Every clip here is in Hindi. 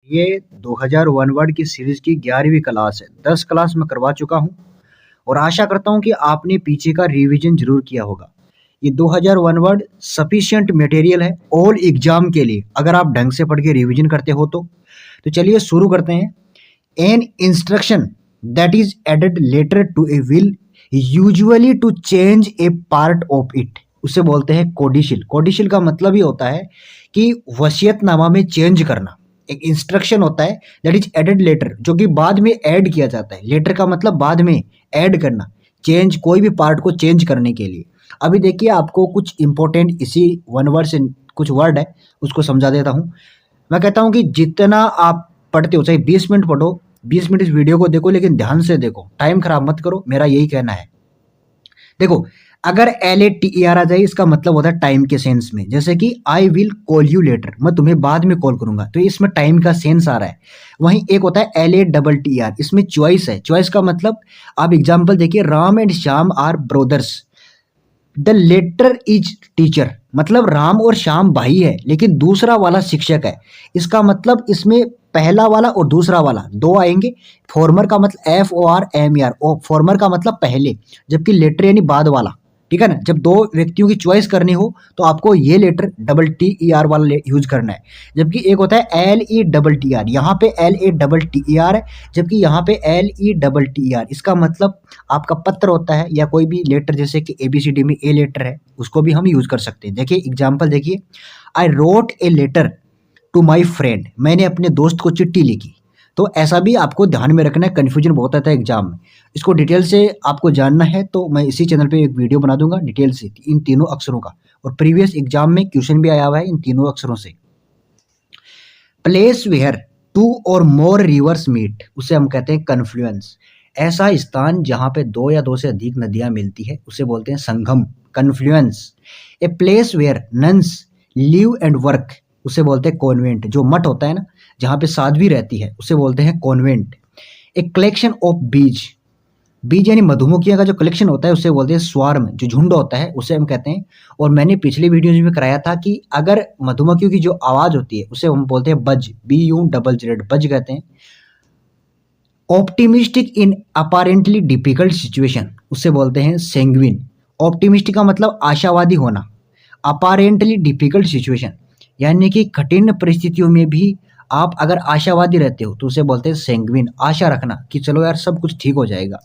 ये 2001 वर्ड की सीरीज की 11वीं क्लास है। 10 क्लास मैं करवा चुका हूँ और आशा करता हूँ कि आपने पीछे का रिवीजन जरूर किया होगा। ये 2001 वर्ड सफिशिएंट मटेरियल है ऑल एग्जाम के लिए, अगर आप ढंग से पढ़ के रिवीजन करते हो तो चलिए शुरू करते हैं। An instruction that is added later to a will usually to change a part of it, उसे बोलते हैं कोडिशिल। कोडिशिल का मतलब ही होता है कि वसीयतनामा में चेंज करना। एक इंस्ट्रक्शन होता है दैट इज एडेड लेटर, जो कि बाद में ऐड किया जाता है। लेटर का मतलब बाद में ऐड करना, चेंज, कोई भी पार्ट को चेंज करने के लिए। अभी देखिए आपको कुछ इंपॉर्टेंट इसी वन वर्ड से कुछ वर्ड है उसको समझा देता हूँ। मैं कहता हूँ कि जितना आप पढ़ते हो, चाहे 20 मिनट पढ़ो, 20 मिनट इस वीडियो को देखो, लेकिन ध्यान से देखो, टाइम खराब मत करो, मेरा यही कहना है। देखो, अगर LATER आ जाए इसका मतलब होता है टाइम के सेंस में, जैसे कि I will call you later, मैं तुम्हें बाद में कॉल करूंगा, तो इसमें टाइम का सेंस आ रहा है। वहीं एक होता है LATTER, इसमें चॉइस है। चॉइस का मतलब आप एग्जाम्पल देखिए, Ram and Shyam are brothers, the latter is teacher, मतलब राम और श्याम भाई है लेकिन दूसरा वाला शिक्षक है। इसका मतलब इसमें पहला वाला और दूसरा वाला दो आएंगे। फॉर्मर का मतलब FORMER, फॉर्मर का मतलब पहले, जबकि लेटर यानी बाद वाला। ठीक है ना, जब दो व्यक्तियों की चॉइस करनी हो तो आपको ये लेटर TTER वाला यूज करना है। जबकि एक होता है LETTER, यहाँ पे LATTER है, जबकि यहाँ पे LETTER। इसका मतलब आपका पत्र होता है या कोई भी लेटर, जैसे कि ABCD में A लेटर है, उसको भी हम यूज कर सकते हैं। देखिए एग्जाम्पल देखिए, I wrote a letter to my friend, मैंने अपने दोस्त को चिट्ठी लिखी। तो ऐसा भी आपको ध्यान में रखना है, कन्फ्यूजन बहुत आता है एग्जाम में। इसको डिटेल से आपको जानना है तो मैं इसी चैनल पे एक वीडियो बना दूंगा डिटेल से इन तीनों अक्षरों का, और प्रीवियस एग्जाम में क्वेश्चन भी आया हुआ है इन तीनों अक्षरों से। प्लेस वेयर टू और मोर रिवर्स मीट, उसे हम कहते हैं कन्फ्लुएंस। ऐसा स्थान जहां पे दो या दो से अधिक नदियां मिलती है उसे बोलते हैं संगम, confluence. A place where nuns live and work, उसे बोलते हैं कॉन्वेंट। जो मठ होता है ना, जहाँ पे साध्वी रहती है, उसे बोलते हैं कॉन्वेंट। ए कलेक्शन ऑफ बीज, बीज यानी मधुमक्खियों का जो कलेक्शन होता है उसे बोलते हैं स्वार्म, जो झुंड होता है उसे हम कहते हैं। और मैंने पिछले वीडियोज में कराया था कि अगर मधुमक्खियों की जो आवाज होती है उसे हम बोलते हैं बज, BUZZ, बज कहते हैं। ऑप्टिमिस्टिक इन अपारेंटली डिफिकल्ट सिचुएशन, उसे बोलते हैं सेंग्विन। ऑप्टिमिस्टिक का मतलब आशावादी होना, अपारेंटली डिफिकल्ट सिचुएशन यानी कि कठिन परिस्थितियों में भी आप अगर आशावादी रहते हो तो उसे बोलते हैं सेंग्विन, आशा रखना कि चलो यार सब कुछ ठीक हो जाएगा।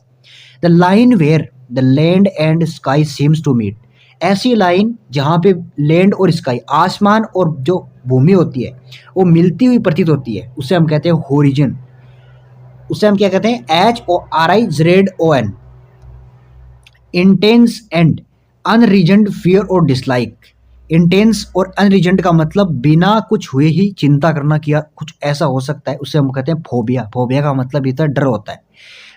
The line where the land and sky seems to meet, ऐसी लाइन जहाँ पे लैंड और स्काई, आसमान और जो भूमि होती है वो मिलती हुई प्रतीत होती है, उसे हम कहते हैं होरिजन। उसे हम क्या कहते हैं, HORIZON। इंटेंस एंड अनरीजन्ड फियर और डिसलाइक, इंटेंस और अनरीजन्ड का मतलब बिना कुछ हुए ही चिंता करना कि यार कुछ ऐसा हो सकता है, उसे हम कहते हैं फोबिया। फोबिया का मतलब इतना डर होता है,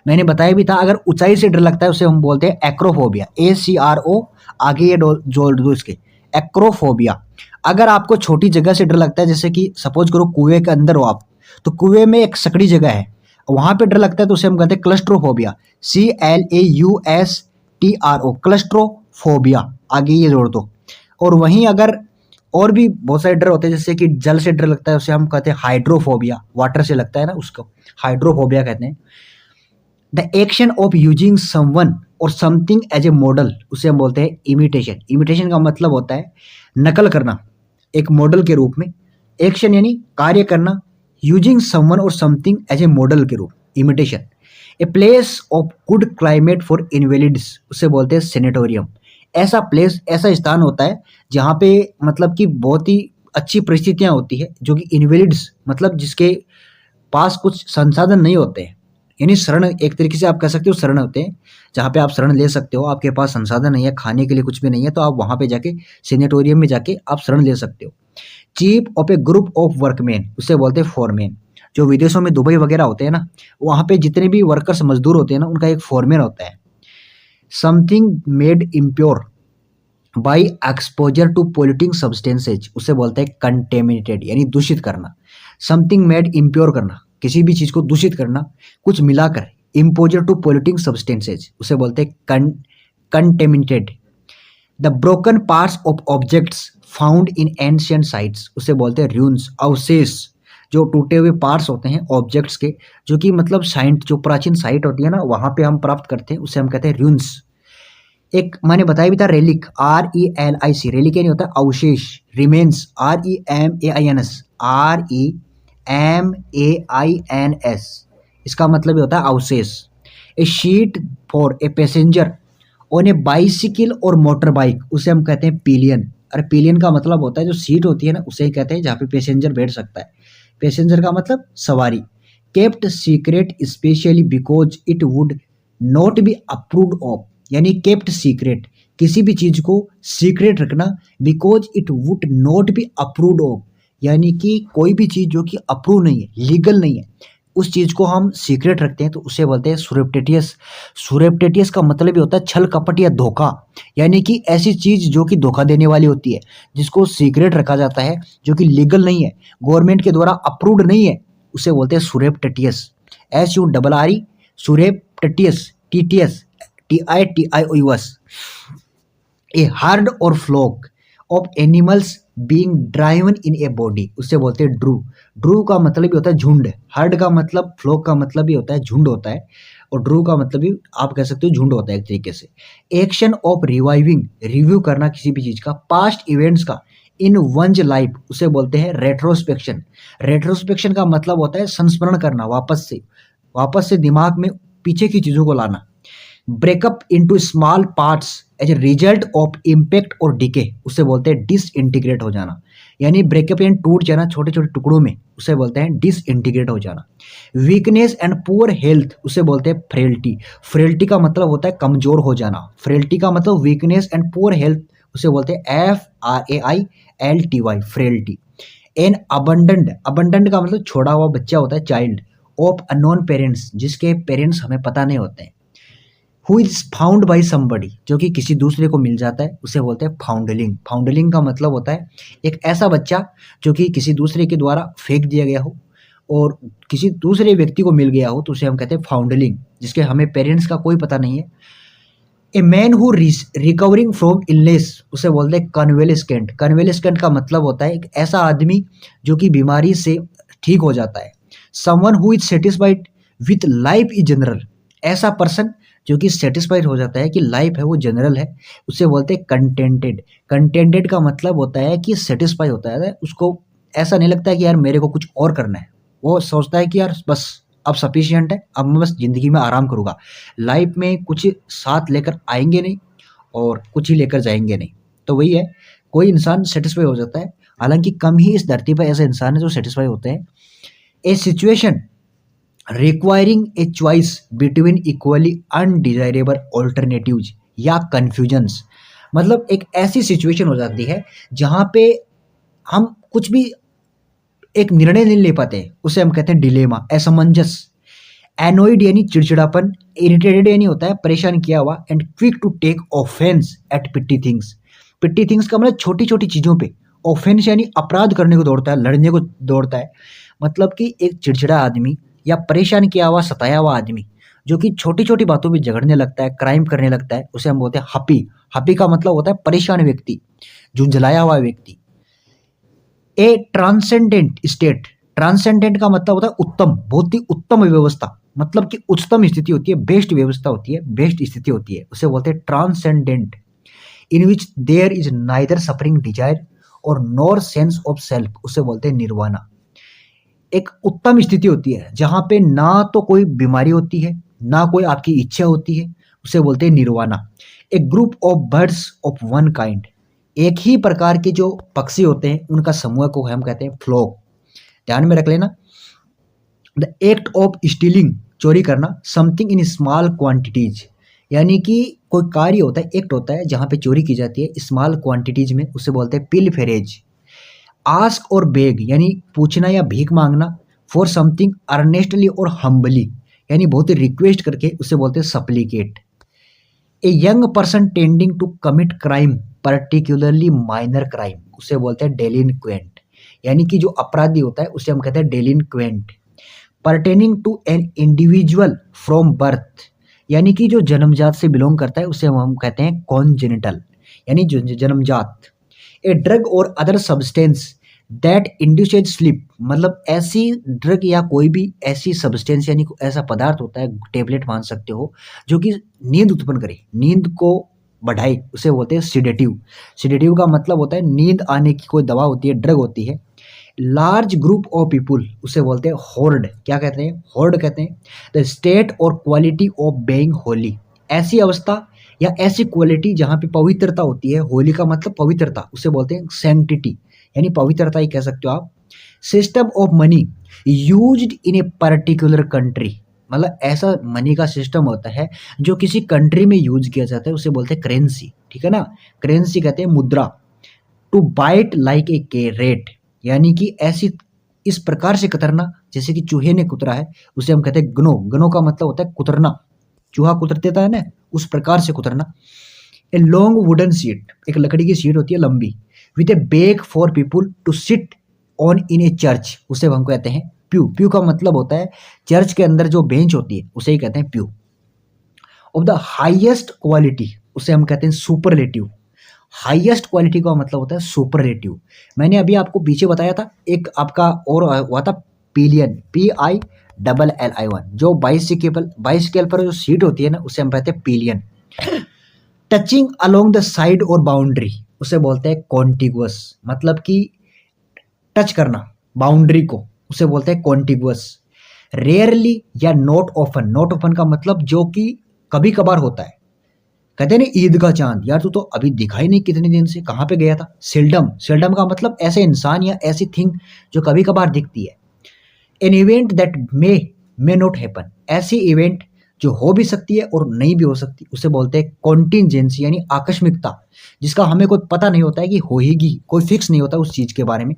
मैंने बताया भी था। अगर ऊंचाई से डर लगता है उसे हम बोलते हैं एक्रोफोबिया, ACRO, आगे ये जोड़ दो इसके, एक्रोफोबिया। अगर आपको छोटी जगह से डर लगता है, जैसे कि सपोज करो कुएं के अंदर हो आप, तो कुएं में एक सकड़ी जगह है, वहां पे डर लगता है तो उसे हम कहते हैं क्लस्ट्रोफोबिया, CLAUSTRO, क्लस्ट्रोफोबिया, आगे ये जोड़ दो। और वहीं अगर और भी बहुत सारे डर होते हैं, जैसे कि जल से डर लगता है उसे हम कहते हैं हाइड्रोफोबिया, वाटर से लगता है ना उसको हाइड्रोफोबिया कहते हैं। The action of using someone और समथिंग एज ए मॉडल, उसे हम बोलते हैं इमिटेशन। इमिटेशन का मतलब होता है नकल करना एक मॉडल के रूप में। एक्शन यानी कार्य करना, यूजिंग समवन और समथिंग एज ए मॉडल के रूप, imitation. A place of good climate for invalids, उसे बोलते हैं सेनेटोरियम। ऐसा प्लेस, ऐसा स्थान होता है जहाँ पे मतलब कि बहुत ही अच्छी परिस्थितियाँ होती है, जो कि इनवेलिड्स मतलब जिसके पास कुछ संसाधन नहीं होते हैं, यानी शरण, एक तरीके से आप कह सकते हो शरण होते हैं, जहाँ पे आप शरण ले सकते हो। आपके पास संसाधन नहीं है, खाने के लिए कुछ भी नहीं है, तो आप वहाँ पे जाके सेनेटोरियम में जाके आप शरण ले सकते हो। Chief of A group of workman, उसे बोलते हैं फोरमैन। जो विदेशों में दुबई वगैरह होते हैं ना, वहाँ पे जितने भी वर्कर्स मजदूर होते हैं ना, उनका एक फोरमैन होता है। Something made impure by exposure to polluting substances, उसे बोलते हैं कंटेमिनेटेड, यानी दूषित करना। समथिंग मेड इम्प्योर करना, किसी भी चीज को दूषित करना कुछ मिलाकर, इम्पोजर टू पोल्यूटिंग सब्सटेंसेज, उसे बोलते हैं contaminated. The broken parts of objects found in ancient sites, उसे बोलते हैं र्यून्स, अवशेष जो टूटे हुए पार्ट्स होते हैं ऑब्जेक्ट्स के, जो कि मतलब साइंट जो प्राचीन साइट होती है ना वहाँ पे हम प्राप्त करते हैं, उसे हम कहते हैं र्यून्स। एक मैंने बताया भी था रेलिक, RELIC, रेलिक यानी होता है अवशेष, रिमेन्स REMAINS, इसका मतलब ये होता है अवशेष। A seat for a passenger on a bicycle और मोटर बाइक, उसे हम कहते हैं पिलियन। अरे पिलियन का मतलब होता है जो सीट होती है ना उसे ही कहते हैं जहाँ पे पैसेंजर बैठ सकता है। पैसेंजर का मतलब सवारी। Kept secret specially because it would not be approved of, यानी केप्ट सीक्रेट, किसी भी चीज को सीक्रेट रखना, because it would not be approved of, यानी कि कोई भी चीज जो कि अप्रूव नहीं है, लीगल नहीं है, उस चीज को हम सीक्रेट रखते हैं तो उसे बोलते हैं सुरेप्टेटियस। सुरेप्टेटियस का मतलब ये होता है छल कपट या धोखा, यानी कि ऐसी चीज जो कि धोखा देने वाली होती है, जिसको सीक्रेट रखा जाता है, जो कि लीगल नहीं है, गवर्नमेंट के द्वारा अप्रूव्ड नहीं है, उसे बोलते हैं surreptitious. SURRE, surreptitious, TTS, TITIOUS। A herd or flock of animals being driven in a body, उससे बोलते हैं ड्रू। ड्रू का मतलब भी होता है झुंड, हर्ड का मतलब, फ्लॉक का मतलब भी होता है झुंड होता है, और ड्रू का मतलब भी आप कह सकते हो झुंड होता है एक तरीके से। एक्शन ऑफ रिवाइविंग, रिव्यू करना किसी भी चीज का, पास्ट इवेंट्स का इन वंस लाइफ, उसे बोलते हैं रेट्रोस्पेक्शन। रेट्रोस्पेक्शन का मतलब होता है संस्मरण करना, वापस से दिमाग में पीछे की चीजों को लाना। Break up into small parts as a result of impact or decay, उसे बोलते हैं डिसइंटीग्रेट हो जाना, यानी ब्रेकअप यानी टूट जाना छोटे छोटे टुकड़ों में, उसे बोलते हैं डिसइंटीग्रेट हो जाना। वीकनेस एंड पुअर हेल्थ, उसे बोलते हैं फ्रेलिटी। फ्रेलिटी का मतलब होता है कमजोर हो जाना, फ्रेलिटी का मतलब वीकनेस एंड पुअर हेल्थ, उसे बोलते हैं FRAILTY, frailty. An abandoned, abandoned का मतलब छोड़ा हुआ बच्चा होता है, चाइल्ड ऑफ अननोन पेरेंट्स, जिसके पेरेंट्स हमें पता नहीं होते हैं। Who is found by somebody, जो कि किसी दूसरे को मिल जाता है, उसे बोलते हैं फाउंडलिंग। फाउंडलिंग का मतलब होता है एक ऐसा बच्चा जो कि किसी दूसरे के द्वारा फेंक दिया गया हो और किसी दूसरे व्यक्ति को मिल गया हो, तो उसे हम कहते हैं फाउंडलिंग, जिसके हमें पेरेंट्स का कोई पता नहीं है। A man who recovering from illness, उसे बोलते हैं कन्वेलेस्केंट। कन्वेलेस्केंट का मतलब होता है एक ऐसा आदमी जो कि बीमारी से ठीक हो जाता है। Someone who is satisfied with life in general, ऐसा पर्सन जो कि सेटिस्फाइड हो जाता है कि लाइफ है वो जनरल है, उसे बोलते हैं कंटेंटेड। कंटेंटेड का मतलब होता है कि सेटिस्फाई होता है, उसको ऐसा नहीं लगता है कि यार मेरे को कुछ और करना है, वो सोचता है कि यार बस अब सफिशिएंट है, अब मैं बस जिंदगी में आराम करूंगा, लाइफ में कुछ साथ लेकर आएंगे नहीं और कुछ ही लेकर जाएंगे नहीं। तो वही है, कोई इंसान सेटिस्फाई हो जाता है, हालांकि कम ही इस धरती पर ऐसे इंसान है जो सेटिस्फाई होते हैं। A situation requiring a choice between equally undesirable alternatives या कन्फ्यूजन्स, मतलब एक ऐसी सिचुएशन हो जाती है जहाँ पे हम कुछ भी एक निर्णय नहीं ले पाते, उसे हम कहते हैं डिलेमा, असमंजस। एनोइड यानी चिड़चिड़ापन, इरिटेटेड यानी होता है परेशान किया हुआ, and quick to take offence at petty things. Petty things का मतलब छोटी छोटी चीज़ों पे, ऑफेंस यानी अपराध करने को दौड़ता है, लड़ने को दौड़ता है, मतलब कि एक चिड़चिड़ा आदमी या परेशान किया हुआ सताया हुआ आदमी जो कि छोटी छोटी बातों पे झगड़ने लगता है, क्राइम करने लगता है, उसे हम बोलते हैं हपी। हपी का मतलब होता है परेशान व्यक्ति, झुंझलाया हुआ व्यक्ति। ए ट्रांसेंडेंट स्टेट, ट्रांसेंडेंट का मतलब होता है उत्तम, बहुत ही उत्तम व्यवस्था, मतलब कि उच्चतम स्थिति होती है, बेस्ट व्यवस्था होती है, बेस्ट स्थिति होती है, उसे बोलते हैं transcendent. In which there is neither suffering desire और नॉर सेंस ऑफ सेल्फ, उसे बोलते हैं निर्वाणा। एक उत्तम स्थिति होती है जहां पे ना तो कोई बीमारी होती है ना कोई आपकी इच्छा होती है, उसे बोलते हैं निर्वाणा। A group of birds of one kind, एक ही प्रकार के जो पक्षी होते हैं उनका समूह को हम कहते हैं फ्लॉक। ध्यान में रख लेना। द एक्ट ऑफ स्टीलिंग, चोरी करना, समथिंग इन स्मॉल क्वांटिटीज, यानी कि कोई कार्य होता है, एक्ट होता है जहां पे चोरी की जाती है स्मॉल क्वांटिटीज में, उसे बोलते हैं पिलफेरेज। आस्क और बेग यानी पूछना या भीख मांगना, फॉर समथिंग अर्नेस्टली और हम्बली, यानी बहुत ही रिक्वेस्ट करके, उसे बोलते हैं supplicate. A young person tending to commit crime, particularly minor crime, उसे बोलते हैं डेलिनक्वेंट, यानी कि जो अपराधी होता है उसे हम कहते हैं delinquent. Pertaining to an individual from birth, यानी कि जो जन्मजात से बिलोंग करता है उसे हम कहते हैं कॉन्जेनिटल, यानी जो जन्मजात। ए ड्रग और other substance that induced sleep, मतलब ऐसी ड्रग या कोई भी ऐसी सब्सटेंस यानी ऐसा पदार्थ होता है, टेबलेट मान सकते हो, जो कि नींद उत्पन्न करे, नींद को बढ़ाए, उसे बोलते हैं सिडेटिव। सिडेटिव का मतलब होता है नींद आने की कोई दवा होती है, ड्रग होती है। लार्ज ग्रुप ऑफ पीपुल, उसे बोलते हैं हॉर्ड। क्या कहते हैं? हॉर्ड कहते हैं। द स्टेट और क्वालिटी ऑफ बीइंग होली, ऐसी अवस्था या ऐसी क्वालिटी जहाँ पे पवित्रता होती है। होली का मतलब पवित्रता, उसे बोलते हैं सैंक्टिटी, यानी पवित्रता ही कह सकते हो आप। System of money used in a particular country, मतलब ऐसा मनी का सिस्टम होता है जो किसी कंट्री में यूज किया जाता है, उसे बोलते हैं करेंसी। ठीक है ना? करेंसी कहते हैं मुद्रा। टू बाइट लाइक ए के रेट, यानी कि ऐसी इस प्रकार से कतरना जैसे कि चूहे ने कुतरा है, उसे हम कहते हैं गनो। गनो का मतलब होता है कुतरना, चूहा कुतर देता है ना, उस प्रकार से कुतरना। ए लॉन्ग वुडन सीट, एक लकड़ी की सीट होती है लंबी, with a back for people to sit on in a church, उसे हम कहते हैं प्यू। प्यू का मतलब होता है चर्च के अंदर जो बेंच होती है, उसे ही कहते हैं प्यू। ऑफ द हाईएस्ट क्वालिटी, उसे हम कहते हैं सुपरलेटिव। हाईएस्ट क्वालिटी का मतलब होता है सुपरलेटिव। मैंने अभी आपको पीछे बताया था, एक आपका और हुआ था पिलियन, PILLI1, जो बाइसिकल पर जो सीट होती है ना, उसे हम कहते हैं pillion. Touching along the side और बाउंड्री, उसे बोलते हैं कॉन्टिगुअस, मतलब कि टच करना बाउंड्री को, उसे बोलते हैं कॉन्टिगुअस। रेयरली या नॉट ऑफन, नॉट ऑफन का मतलब जो कि कभी कभार होता है। कहते हैं ना ईद का चांद, यार तू तो अभी दिखा ही नहीं कितने दिन से, कहाँ पे गया था? सेल्डम, सेल्डम का मतलब ऐसे इंसान या ऐसी थिंग जो कभी कभार दिखती है। An event that may not happen, ऐसी इवेंट जो हो भी सकती है और नहीं भी हो सकती, उसे बोलते हैं कॉन्टिजेंसी, यानी आकस्मिकता, जिसका हमें कोई पता नहीं होता है कि होएगी, कोई फिक्स नहीं होता उस चीज के बारे में।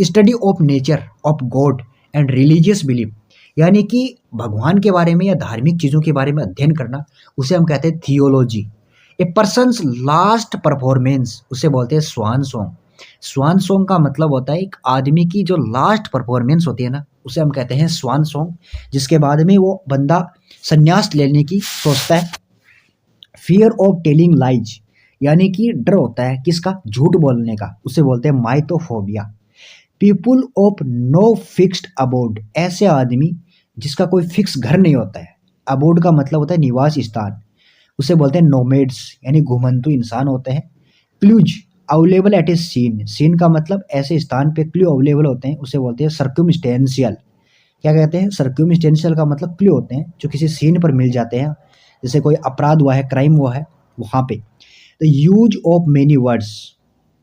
Study of nature of God and religious belief, यानी कि भगवान के बारे में या धार्मिक चीजों के बारे में अध्ययन करना, उसे हम कहते हैं थियोलॉजी। ए पर्सन्स लास्ट परफॉर्मेंस, उसे बोलते हैं स्वान सॉन्ग। स्वान सॉन्ग का मतलब होता है एक आदमी की जो लास्ट परफॉर्मेंस होती है ना, उसे हम कहते हैं स्वान सॉन्ग, जिसके बाद में वो बंदा संन्यास लेने की सोचता है। फियर ऑफ टेलिंग लाइज, यानी कि डर होता है किसका? झूठ बोलने का, उसे बोलते हैं mythophobia. People of no fixed abode, ऐसे आदमी जिसका कोई फिक्स घर नहीं होता है। अबोर्ड का मतलब होता है निवास स्थान, उसे बोलते हैं नोमेड्स, यानी घुमंतु इंसान होते हैं। Clues available at a scene, scene का मतलब ऐसे स्थान पे क्लू अवेलेबल होते हैं, उसे बोलते हैं सर्क्यूमस्टेंशियल। क्या कहते हैं? सर्क्यूमस्टेंशियल का मतलब क्लू होते हैं जो किसी सीन पर मिल जाते हैं, जैसे कोई अपराध हुआ है, क्राइम हुआ है वहाँ पे। The use of many words,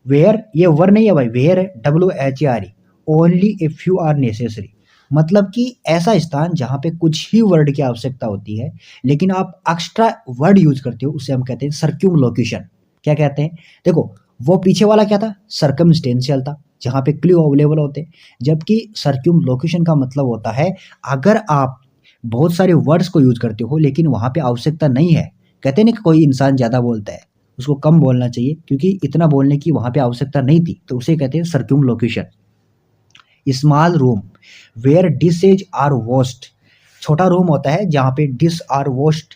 where, ये वर्ड नहीं है भाई, वेयर है, WHERE, only a few are necessary, मतलब कि ऐसा स्थान जहाँ पे कुछ ही वर्ड की आवश्यकता होती है लेकिन आप एक्स्ट्रा वर्ड यूज करते हो, उसे हम कहते हैं सर्क्यूमलोक्यूशन। क्या कहते हैं? देखो, वो पीछे वाला क्या था? सर्कमस्टेंशियल था, जहाँ पे क्लू अवेलेबल होते हैं, जबकि सर्क्यूमलोक्यूशन का मतलब होता है अगर आप बहुत सारे वर्ड्स को यूज करते हो लेकिन वहाँ पे आवश्यकता नहीं है। कहते हैं ना कि कोई इंसान ज़्यादा बोलता है, उसको कम बोलना चाहिए क्योंकि इतना बोलने की वहाँ पे आवश्यकता नहीं थी, तो उसे कहते हैं circumlocution. Small room where dishes are washed, छोटा रूम होता है जहाँ पे डिश आर वॉश्ड,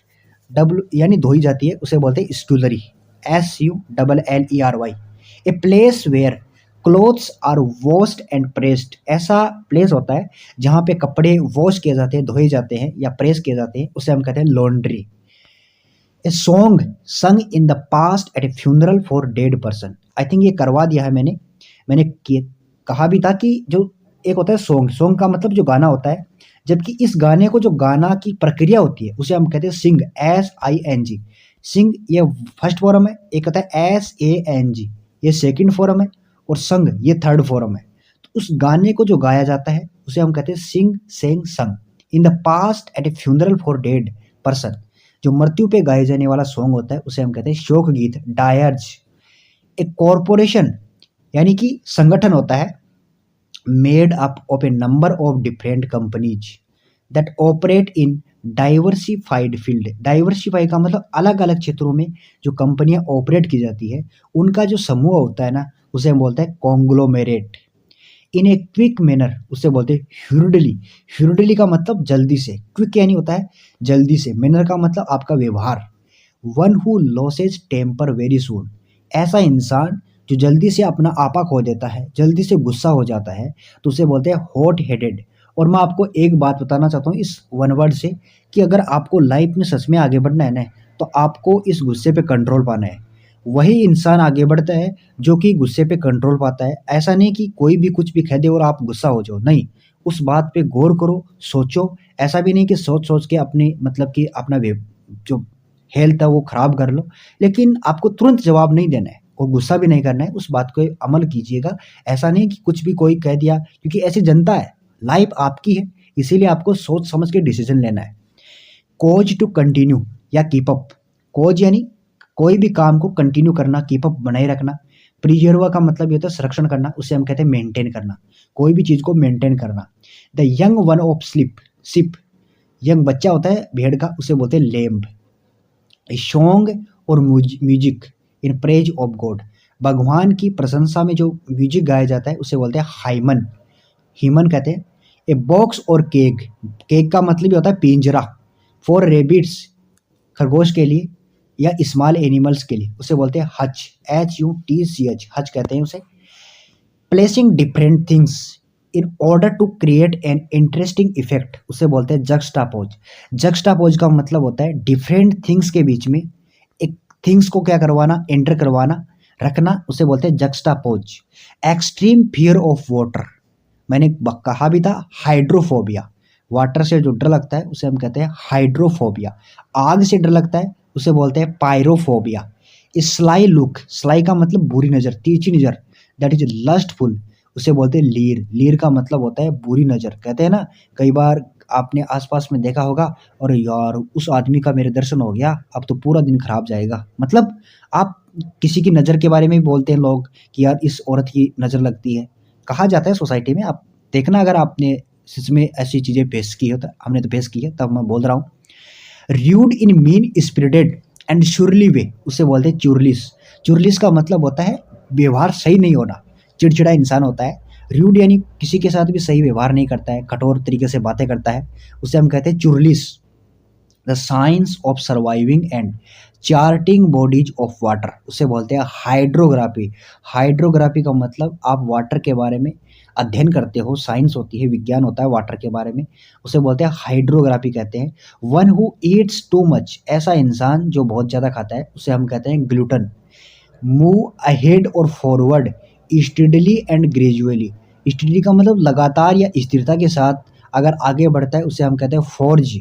डब्ल्यू यानी धोई जाती है, उसे बोलते हैं scullery, SULLERY। A place where clothes are washed and pressed, ऐसा प्लेस होता है जहाँ पे कपड़े वॉश किए जाते हैं, धोए जाते हैं या प्रेस किए जाते हैं, उसे हम कहते हैं laundry. A song sung in the past at a funeral for dead person, I think ये करवा दिया है मैंने कहा भी था कि जो एक होता है सॉन्ग, सॉन्ग का मतलब जो गाना होता है, जबकि इस गाने को जो गाना की प्रक्रिया होती है उसे हम कहते हैं सिंग, SING। सिंग ये फर्स्ट फॉर्म है, एक होता है SANG, ये सेकंड फॉर्म है, और संग ये थर्ड फॉर्म है। तो उस गाने को जो गाया जाता है उसे हम कहते हैं sing, sang, sung. In the past at a funeral for dead person, जो मृत्यु पे गाए जाने वाला सॉन्ग होता है उसे हम कहते हैं शोक गीत, डायर्ज। एक कॉरपोरेशन यानी कि संगठन होता है made up of A number of different companies that operate in diversified field. Diversify का मतलब अलग अलग क्षेत्रों में जो कंपनियां ऑपरेट की जाती है, उनका जो समूह होता है ना, उसे हम बोलते हैं conglomerate. In a quick manner, उसे बोलते हैं ह्यूरिडली। ह्यूरिडली का मतलब जल्दी से, क्विक यानी होता है जल्दी से, मैनर का मतलब आपका व्यवहार। One who loses temper very soon, ऐसा इंसान जो जल्दी से अपना आपा खो देता है, जल्दी से गुस्सा हो जाता है, तो उसे बोलते हैं हॉट हेडेड। और मैं आपको एक बात बताना चाहता हूँ इस वन वर्ड से, कि अगर आपको लाइफ में सच में आगे बढ़ना है ना, तो आपको इस गुस्से पे कंट्रोल पाना है। वही इंसान आगे बढ़ता है जो कि गुस्से पे कंट्रोल पाता है। ऐसा नहीं कि कोई भी कुछ भी कह दे और आप गुस्सा हो जाओ, नहीं। उस बात पे गौर करो, सोचो। ऐसा भी नहीं कि सोच-सोच के अपनी मतलब कि अपना जो हेल्थ है वो खराब कर लो, लेकिन आपको तुरंत जवाब नहीं देना है और गुस्सा भी नहीं करना है, उस बात पे अमल कीजिएगा। ऐसा नहीं कि कुछ भी कोई कह दिया, क्योंकि ऐसी जनता है, लाइफ आपकी है, इसीलिए आपको सोच समझ के डिसीजन लेना है। कॉज टू कंटिन्यू या कीप अप। कॉज यानी कोई भी काम को कंटिन्यू करना, कीप अप बनाए रखना। प्रिजर्व का मतलब ये होता है संरक्षण करना, उसे हम कहते हैं मेंटेन करना, कोई भी चीज़ को मेंटेन करना। The young one of ship, young बच्चा होता है भेड़ का, उसे बोलते हैं लेम्ब। सॉन्ग और music in praise of God, भगवान की प्रशंसा में जो म्यूजिक गाया जाता है उसे बोलते हैं हाइमन, हीमन कहते हैं। ए बॉक्स और केक, केक का मतलब ये होता है पिंजरा। फॉर रेबिट्स, खरगोश के लिए या स्मॉल एनिमल्स के लिए, उसे बोलते हैं हच, HUTCH, हच कहते हैं उसे। Placing different things in order to create an interesting effect, उसे बोलते हैं जक्सटापोज। जक्सटापोज का मतलब होता है डिफरेंट थिंग्स के बीच में एक थिंग्स को क्या करवाना, एंटर करवाना, रखना, उसे बोलते हैं जक्सटापोज। एक्सट्रीम फियर ऑफ वाटर, मैंने कहा भी था हाइड्रोफोबिया, वाटर से जो डर लगता है उसे हम कहते हैं हाइड्रोफोबिया। आग से डर लगता है उसे बोलते हैं पायरोफोबिया। स्लाई लुक, स्लाई का मतलब बुरी नज़र, तिरछी नज़र, दैट इज लस्टफुल, उसे बोलते हैं लीर। लीर का मतलब होता है बुरी नज़र। कहते हैं ना, कई बार आपने आसपास में देखा होगा, और यार उस आदमी का मेरे दर्शन हो गया, अब तो पूरा दिन खराब जाएगा। मतलब आप किसी की नज़र के बारे में भी बोलते हैं लोग कि यार इस औरत की नज़र लगती है, कहा जाता है सोसाइटी में। आप देखना, अगर आपने सच में ऐसी चीज़ें फेस की हो, तो हमने तो फेस की है, तब मैं बोल रहा हूँ। Rude in mean spirited and surly way, उसे बोलते हैं चुरलिस। चुरलिस का मतलब होता है व्यवहार सही नहीं होना, चिड़चिड़ा इंसान होता है। र्यूड यानी किसी के साथ भी सही व्यवहार नहीं करता है, कठोर तरीके से बातें करता है, उसे हम कहते हैं चुरलिस। The science of surveying and charting bodies of water, उसे बोलते हैं हाइड्रोग्राफी। हाइड्रोग्राफी का मतलब आप वाटर के बारे में अध्ययन करते हो, साइंस होती है, विज्ञान होता है वाटर के बारे में, उसे बोलते हैं हाइड्रोग्राफी कहते हैं। One who Yeats too much, ऐसा इंसान जो बहुत ज़्यादा खाता है उसे हम कहते हैं ग्लूटन। मूव अहेड और forward steadily and gradually, steadily का मतलब लगातार या स्थिरता के साथ अगर आगे बढ़ता है उसे हम कहते हैं forge.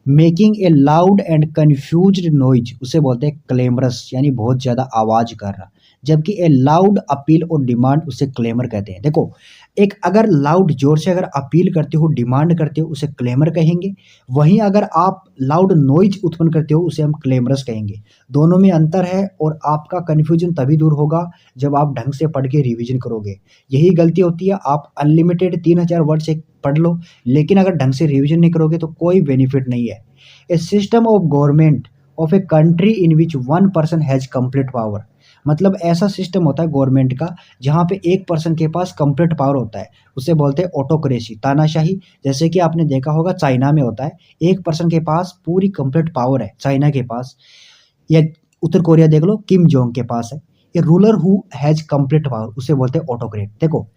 Making a loud and confused noise, उसे बोलते हैं क्लेमरस, यानी बहुत ज़्यादा आवाज़ करना। जबकि ए लाउड अपील और डिमांड, उसे क्लेमर कहते हैं। देखो, एक अगर लाउड जोर से अगर अपील करते हो, डिमांड करते हो, उसे क्लेमर कहेंगे। वहीं अगर आप लाउड नॉइज उत्पन्न करते हो उसे हम क्लेमरस कहेंगे। दोनों में अंतर है, और आपका कन्फ्यूजन तभी दूर होगा जब आप ढंग से पढ़ के रिवीजन करोगे। यही गलती होती है, आप अनलिमिटेड 3000 वर्ड से पढ़ लो, लेकिन अगर ढंग से रिवीजन नहीं करोगे तो कोई बेनिफिट नहीं है। A system of government of a country in which one person has complete power, मतलब ऐसा सिस्टम होता है गवर्नमेंट का जहाँ पे एक पर्सन के पास कंप्लीट पावर होता है, उसे बोलते हैं ऑटोक्रेसी, तानाशाही। जैसे कि आपने देखा होगा चाइना में होता है, एक पर्सन के पास पूरी कंप्लीट पावर है चाइना के पास, या उत्तर कोरिया देख लो, किम जोंग के पास है। ये ruler who has complete power, उसे बोलते हैं ऑटोक्रेट। देखो,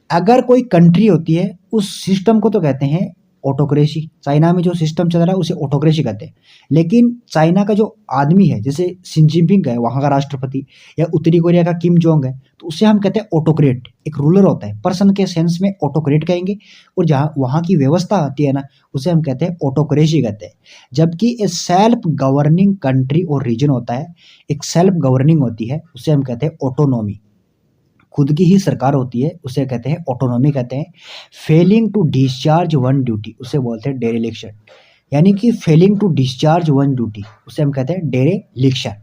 अगर कोई कंट्री होती है उस सिस्टम को तो कहते हैं ऑटोक्रेसी। चाइना में जो सिस्टम चल रहा है उसे ऑटोक्रेसी कहते हैं। लेकिन चाइना का जो आदमी है, जैसे शी जिनपिंग है वहाँ का राष्ट्रपति, या उत्तरी कोरिया का किम जोंग है, तो उसे हम कहते हैं ऑटोक्रेट। एक रूलर होता है, पर्सन के सेंस में ऑटोक्रेट कहेंगे, और जहाँ वहाँ की व्यवस्था आती है ना, उसे हम कहते हैं ऑटोक्रेसी कहते हैं। जबकि ए सेल्फ गवर्निंग कंट्री और रीजन होता है, एक सेल्फ गवर्निंग होती है, उसे हम कहते हैं ऑटोनॉमी, खुद की ही सरकार होती है, उसे कहते हैं ऑटोनॉमी कहते हैं। Failing to discharge one duty, उसे बोलते हैं डेरिलिक्शन, यानी कि failing to discharge one duty, उसे हम कहते हैं dereliction.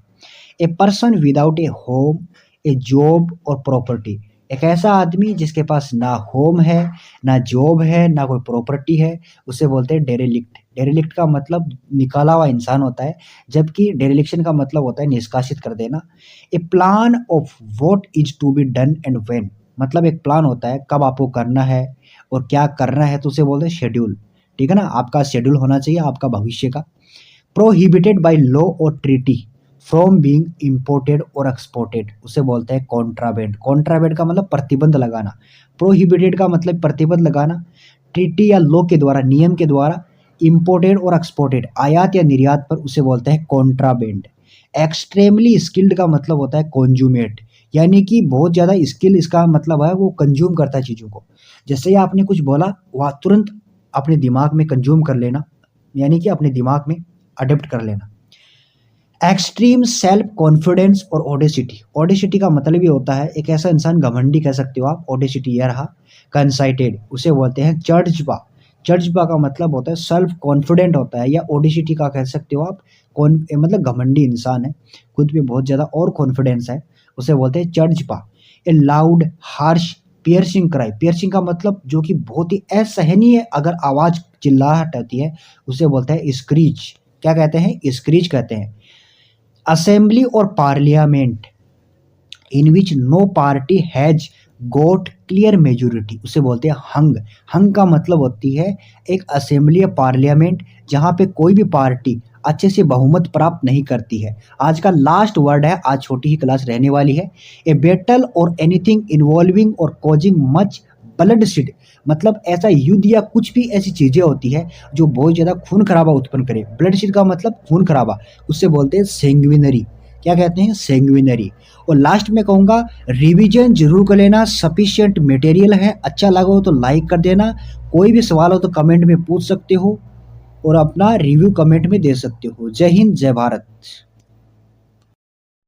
A person without a home, a job और प्रॉपर्टी, एक ऐसा आदमी जिसके पास ना होम है, ना जॉब है, ना कोई प्रॉपर्टी है, उसे बोलते हैं डेरेलिक्ट। डेरेलिक्ट का मतलब निकाला हुआ इंसान होता है, जबकि डेरेलिक्शन का मतलब होता है निष्कासित कर देना। A plan of what is to be done and when, मतलब एक प्लान होता है कब आपको करना है और क्या करना है, तो उसे बोलते हैं शेड्यूल। ठीक है ना, आपका शेड्यूल होना चाहिए आपका भविष्य का। प्रोहिबिटेड बाय लॉ और ट्रीटी फ्रॉम बीइंग इम्पोर्टेड और एक्सपोर्टेड, उसे बोलते हैं कॉन्ट्राबैंड। कॉन्ट्राबैंड का मतलब प्रतिबंध लगाना, प्रोहिबिटेड का मतलब प्रतिबंध लगाना, ट्रीटी या लॉ के द्वारा, नियम के द्वारा इम्पोर्टेड और एक्सपोर्टेड, आयात या निर्यात पर, उसे बोलते हैं कॉन्ट्राबैंड। एक्सट्रीमली स्किल्ड का मतलब होता है कंज्यूमेट, यानी कि बहुत ज़्यादा स्किल, इसका मतलब है वो कंज्यूम करता है चीज़ों को। जैसे ही आपने कुछ बोला वह तुरंत अपने दिमाग में कंज्यूम कर लेना, यानी कि अपने दिमाग में अडेप्ट कर लेना। एक्सट्रीम सेल्फ कॉन्फिडेंस और ओडेसिटी, ओडेसिटी का मतलब ये होता है एक ऐसा इंसान, घमंडी कह सकते हो आप, ओडेसिटी यह रहा। कंसाइटेड, उसे बोलते हैं चर्चपा। चर्चपा का मतलब होता है सेल्फ कॉन्फिडेंट होता है, या ओडेसिटी का कह सकते हो आप मतलब घमंडी इंसान है, खुद पे बहुत ज़्यादा और कॉन्फिडेंस है, उसे बोलते हैं चर्चपा। A loud harsh piercing cry, piercing का मतलब जो कि बहुत ही असहनीय अगर आवाज़ चिल्लाहट होती है, उसे बोलते हैं स्क्रीच। क्या कहते हैं? स्क्रीच कहते हैं। असेंबली और parliament in which no party has got clear majority, उसे बोलते हैं हंग। हंग का मतलब होती है एक असेंबली या पार्लियामेंट जहाँ पे कोई भी पार्टी अच्छे से बहुमत प्राप्त नहीं करती है। आज का लास्ट वर्ड है, आज छोटी ही क्लास रहने वाली है। ए बैटल और एनीथिंग इन्वॉल्विंग और कॉजिंग मच ब्लडशीड, मतलब ऐसा युद्ध या कुछ भी ऐसी चीज़ें होती है जो बहुत ज़्यादा खून खराबा उत्पन्न करे। ब्लडशीड का मतलब खून खराबा, उससे बोलते हैं सेंग्विनरी। क्या कहते हैं? सेंग्विनरी। और लास्ट में कहूँगा रिवीजन जरूर कर लेना, सफिशिएंट मटेरियल है। अच्छा लगा हो तो लाइक कर देना, कोई भी सवाल हो तो कमेंट में पूछ सकते हो और अपना रिव्यू कमेंट में दे सकते हो। जय हिंद, जय भारत।